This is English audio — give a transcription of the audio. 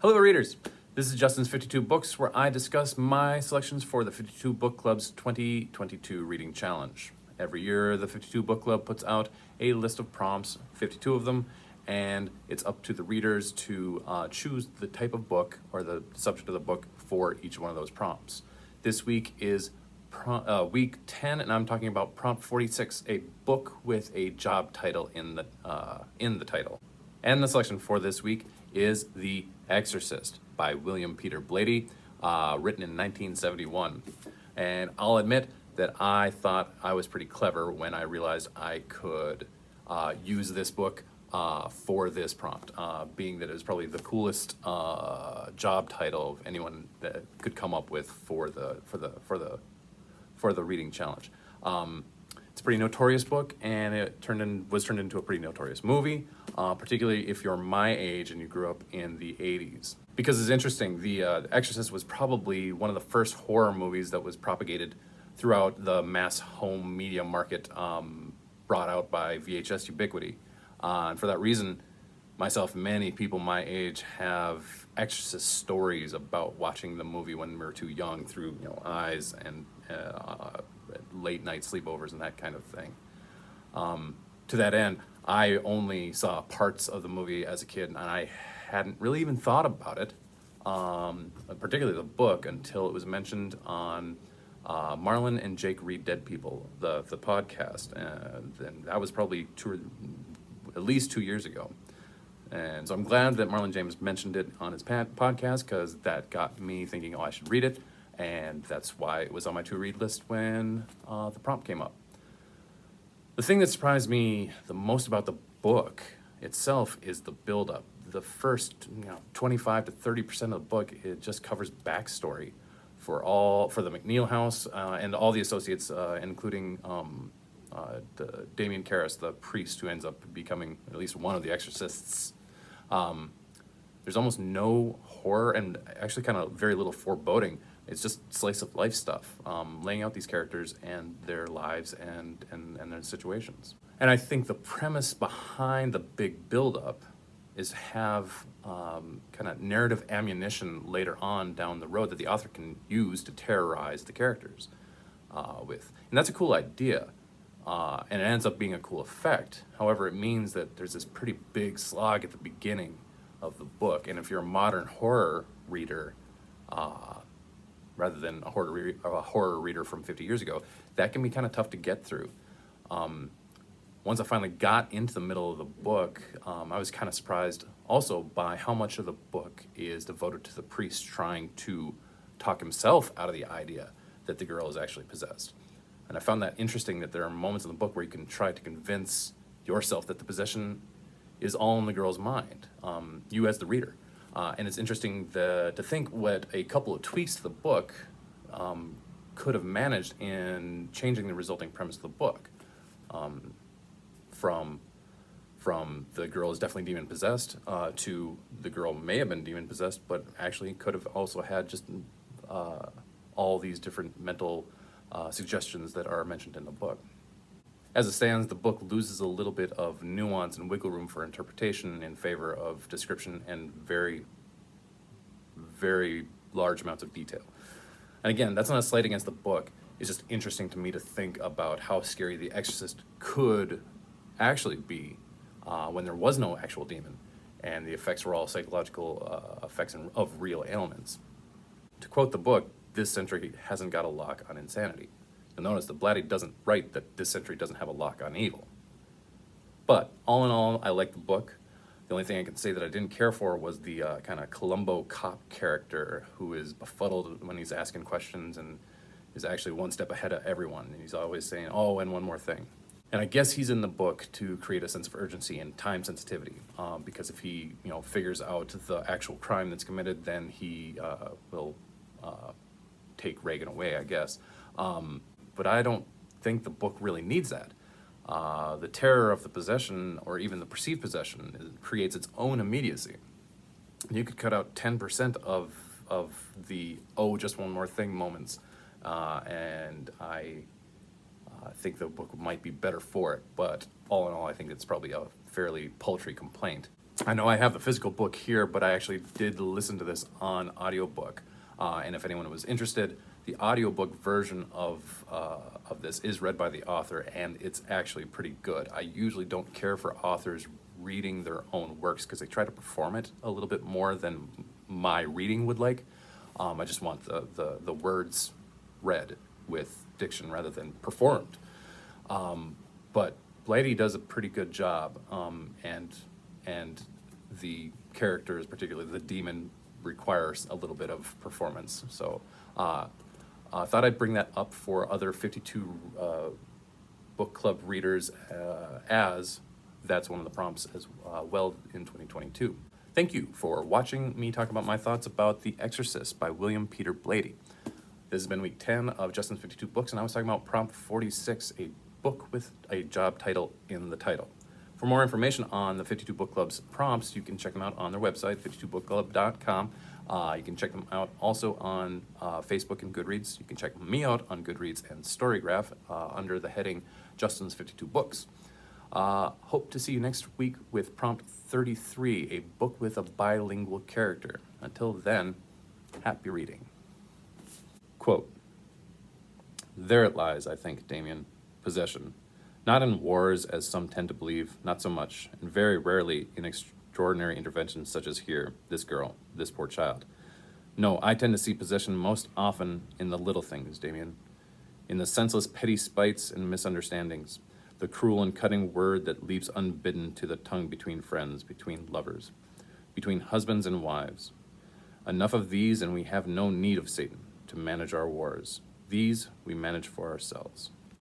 Hello readers, this is Justin's 52 Books, where I discuss my selections for the 52 Book Club's 2022 Reading Challenge. Every year the 52 Book Club puts out a list of prompts, 52 of them, and it's up to the readers to choose the type of book or the subject of the book for each one of those prompts. This week is week 10, and I'm talking about prompt 46, a book with a job title in the title. And the selection for this week is The Exorcist by William P Blatty, written in 1971. And I'll admit that I thought I was pretty clever when I realized I could use this book for this prompt, being that it was probably the coolest job title anyone that could come up with for the reading challenge. It's a pretty notorious book, and it was turned into a pretty notorious movie, particularly if you're my age and you grew up in the 80s. Because it's interesting, The Exorcist was probably one of the first horror movies that was propagated throughout the mass home media market, brought out by VHS ubiquity. And for that reason, myself and many people my age have Exorcist stories about watching the movie when we were too young through eyes and late night sleepovers and that kind of thing. To that end, I only saw parts of the movie as a kid, and I hadn't really even thought about it, particularly the book, until it was mentioned on Marlon and Jake Read Dead People, the podcast, and that was probably at least 2 years ago. And so I'm glad that Marlon James mentioned it on his podcast, because that got me thinking, I should read it, and that's why it was on my to-read list when the prompt came up. The thing that surprised me the most about the book itself is the build-up. The first 25 to 30% of the book, it just covers backstory for the McNeil house and all the associates, including Damien Karras, the priest who ends up becoming at least one of the exorcists. There's almost no horror, and actually kind of very little foreboding. It's just slice of life stuff, laying out these characters and their lives and their situations. And I think the premise behind the big build-up is have kind of narrative ammunition later on down the road that the author can use to terrorize the characters with. And that's a cool idea, and it ends up being a cool effect. However, it means that there's this pretty big slog at the beginning of the book, and if you're a modern horror reader, rather than a horror reader from 50 years ago, that can be kind of tough to get through. Once I finally got into the middle of the book, I was kind of surprised also by how much of the book is devoted to the priest trying to talk himself out of the idea that the girl is actually possessed. And I found that interesting, that there are moments in the book where you can try to convince yourself that the possession is all in the girl's mind, you as the reader. And it's interesting to think what a couple of tweaks to the book could have managed in changing the resulting premise of the book. From the girl is definitely demon possessed to the girl may have been demon possessed, but actually could have also had just all these different mental suggestions that are mentioned in the book. As it stands, the book loses a little bit of nuance and wiggle room for interpretation in favor of description and very, very large amounts of detail. And again, that's not a slight against the book. It's just interesting to me to think about how scary The Exorcist could actually be when there was no actual demon and the effects were all psychological effects of real ailments. To quote the book, this century hasn't got a lock on insanity. You'll notice that Blatty doesn't write that this century doesn't have a lock on evil. But all in all, I like the book. The only thing I can say that I didn't care for was the kind of Columbo cop character who is befuddled when he's asking questions and is actually one step ahead of everyone. And he's always saying, and one more thing. And I guess he's in the book to create a sense of urgency and time sensitivity, because if he figures out the actual crime that's committed, then he will take Reagan away, I guess. But I don't think the book really needs that. The terror of the possession, or even the perceived possession, creates its own immediacy. You could cut out 10% of the just one more thing moments, and I think the book might be better for it. But all in all, I think it's probably a fairly paltry complaint. I know I have the physical book here, but I actually did listen to this on audiobook. And if anyone was interested, the audiobook version of this is read by the author, and it's actually pretty good. I usually don't care for authors reading their own works because they try to perform it a little bit more than my reading would like. I just want the words read with diction rather than performed. But Blatty does a pretty good job, and the characters, particularly the demon, requires a little bit of performance. So I thought I'd bring that up for other 52 book club readers, as that's one of the prompts as well in 2022. Thank you for watching me talk about my thoughts about The Exorcist by William P Blatty. This has been week 10 of Justin's 52 Books, and I was talking about prompt 46, a book with a job title in the title. For more information on the 52 Book Club's prompts, you can check them out on their website, 52bookclub.com. You can check them out also on Facebook and Goodreads. You can check me out on Goodreads and Storygraph under the heading Justin's 52 Books. Hope to see you next week with prompt 33, a book with a bilingual character. Until then, happy reading. Quote, "There it lies, I think, Damien, possession. Not in wars, as some tend to believe, not so much, and very rarely in extraordinary interventions such as here, this girl, this poor child. No, I tend to see possession most often in the little things, Damien, in the senseless petty spites and misunderstandings, the cruel and cutting word that leaps unbidden to the tongue between friends, between lovers, between husbands and wives. Enough of these, and we have no need of Satan to manage our wars. These we manage for ourselves."